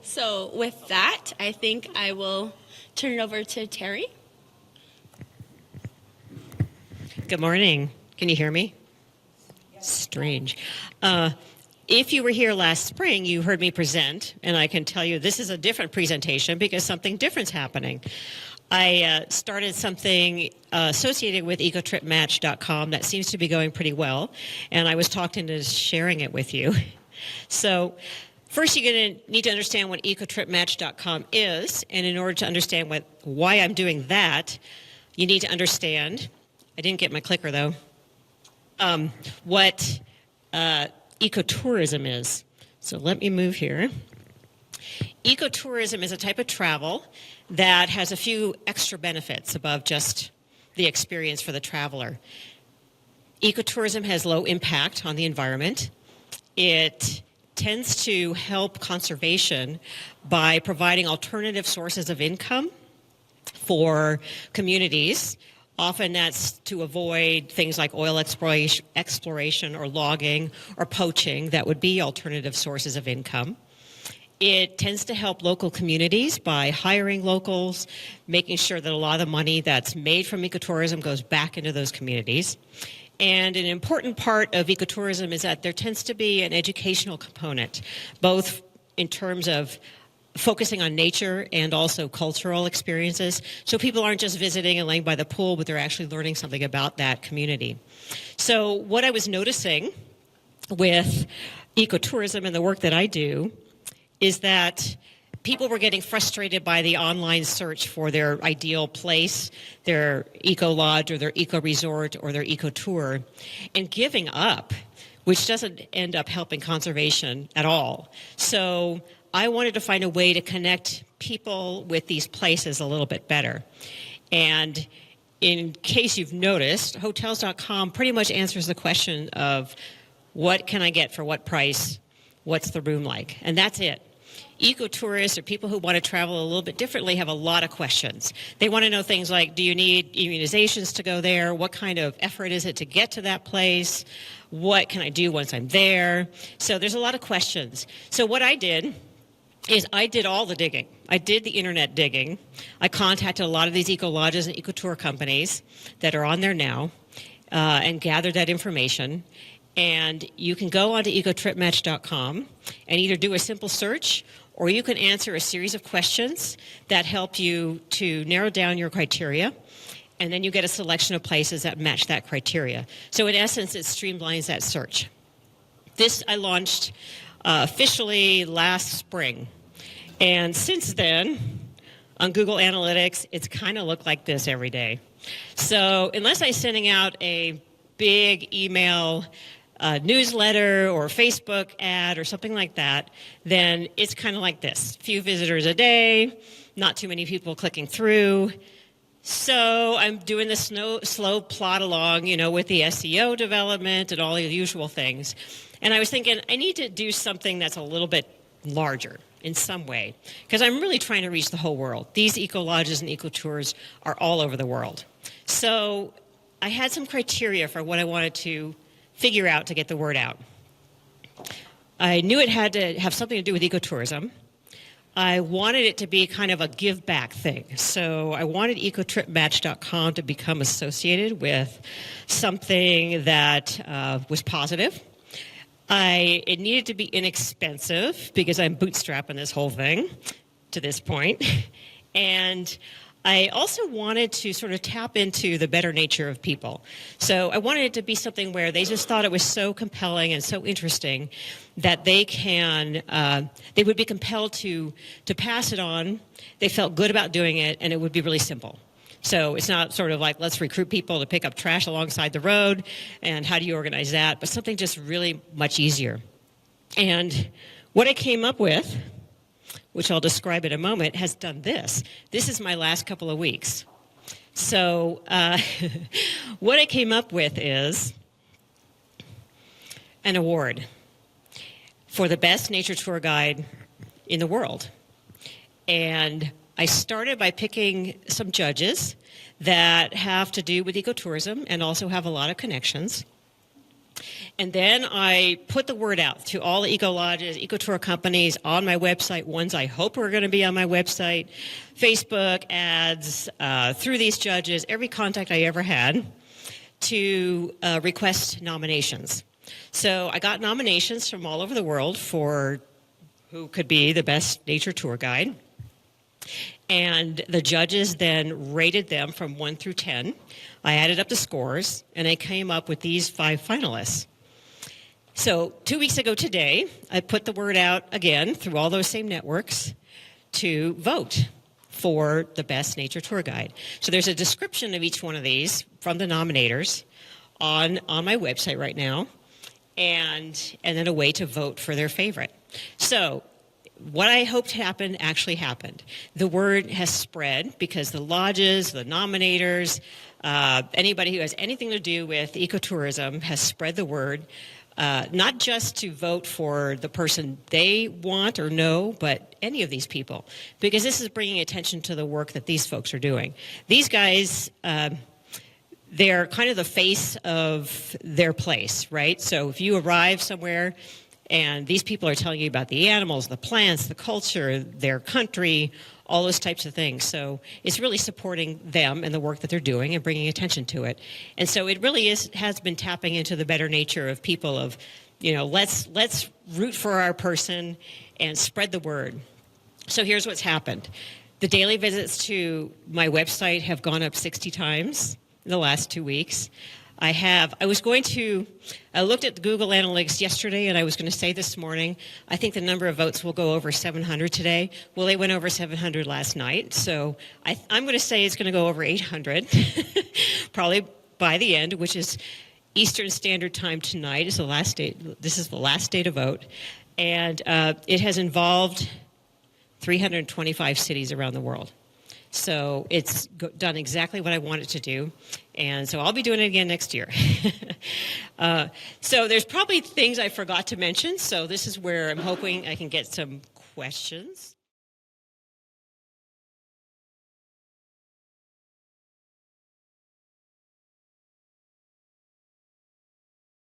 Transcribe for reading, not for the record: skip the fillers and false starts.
So with that, I think I will turn it over to Terry. Good morning. Can you hear me? Strange. If you were here last spring, you heard me present, and I can tell you this is a different presentation because something different's happening. I started something associated with EcoTripMatch.com that seems to be going pretty well, and I was talked into sharing it with you. So first, you're going to need to understand what EcoTripMatch.com is, and in order to understand why I'm doing that, you need to understand, I didn't get my clicker though, what ecotourism is. So let me move here. Ecotourism is a type of travel that has a few extra benefits above just the experience for the traveler. Ecotourism has low impact on the environment. It tends to help conservation by providing alternative sources of income for communities. Often that's to avoid things like oil exploration or logging or poaching that would be alternative sources of income. It tends to help local communities by hiring locals, making sure that a lot of the money that's made from ecotourism goes back into those communities. And an important part of ecotourism is that there tends to be an educational component, both in terms of focusing on nature and also cultural experiences. So people aren't just visiting and laying by the pool, but they're actually learning something about that community. So what I was noticing with ecotourism and the work that I do is that people were getting frustrated by the online search for their ideal place, their eco-lodge or their eco-resort or their eco-tour, and giving up, which doesn't end up helping conservation at all. So I wanted to find a way to connect people with these places a little bit better. And in case you've noticed, Hotels.com pretty much answers the question of what can I get for what price, what's the room like, and that's it. Ecotourists or people who want to travel a little bit differently have a lot of questions. They want to know things like, do you need immunizations to go there? What kind of effort is it to get to that place? What can I do once I'm there? So there's a lot of questions. So what I did is I did all the digging. I did the internet digging. I contacted a lot of these eco-lodges and eco-tour companies that are on there now and gathered that information. And you can go onto EcoTripMatch.com and either do a simple search or you can answer a series of questions that help you to narrow down your criteria. And then you get a selection of places that match that criteria. So in essence, it streamlines that search. This I launched officially last spring. And since then, on Google Analytics, it's kind of looked like this every day. So unless I'm sending out a big email newsletter or Facebook ad or something like that, then it's kind of like this. Few visitors a day, not too many people clicking through. So I'm doing this slow plot along, with the SEO development and all the usual things. And I was thinking, I need to do something that's a little bit larger in some way, because I'm really trying to reach the whole world. These eco-lodges and eco-tours are all over the world. So I had some criteria for what I wanted to figure out to get the word out. I knew it had to have something to do with ecotourism. I wanted it to be kind of a give back thing. So I wanted EcoTripMatch.com to become associated with something that was positive. It needed to be inexpensive because I'm bootstrapping this whole thing to this point. And I also wanted to sort of tap into the better nature of people. So I wanted it to be something where they just thought it was so compelling and so interesting that they would be compelled to pass it on. They felt good about doing it, and it would be really simple. So it's not sort of like, let's recruit people to pick up trash alongside the road, and how do you organize that, but something just really much easier. And what I came up with, which I'll describe in a moment, has done this. This is my last couple of weeks. So what I came up with is an award for the best nature tour guide in the world. And I started by picking some judges that have to do with ecotourism and also have a lot of connections. And then I put the word out to all the eco lodges, eco-tour companies on my website, ones I hope are going to be on my website, Facebook ads, through these judges, every contact I ever had, to request nominations. So I got nominations from all over the world for who could be the best nature tour guide. And the judges then rated them from 1 through 10. I added up the scores, and I came up with these 5 finalists. So 2 weeks ago today, I put the word out again through all those same networks to vote for the best nature tour guide. So there's a description of each one of these from the nominators on my website right now, and then a way to vote for their favorite. So what I hoped happened actually happened. The word has spread because the lodges, the nominators, anybody who has anything to do with ecotourism has spread the word. Not just to vote for the person they want or know, but any of these people, because this is bringing attention to the work that these folks are doing. These guys, they're kind of the face of their place, right? So if you arrive somewhere and these people are telling you about the animals, the plants, the culture, their country, all those types of things. So it's really supporting them and the work that they're doing and bringing attention to it. And so it really has been tapping into the better nature of people of, let's root for our person and spread the word. So here's what's happened. The daily visits to my website have gone up 60 times in the last 2 weeks. I looked at the Google Analytics yesterday, and I was going to say this morning, I think the number of votes will go over 700 today. Well, they went over 700 last night, so I'm going to say it's going to go over 800, probably by the end, which is Eastern Standard Time tonight is the last day. This is the last day to vote, and it has involved 325 cities around the world. So it's done exactly what I want it to do. And so I'll be doing it again next year. So there's probably things I forgot to mention. So this is where I'm hoping I can get some questions.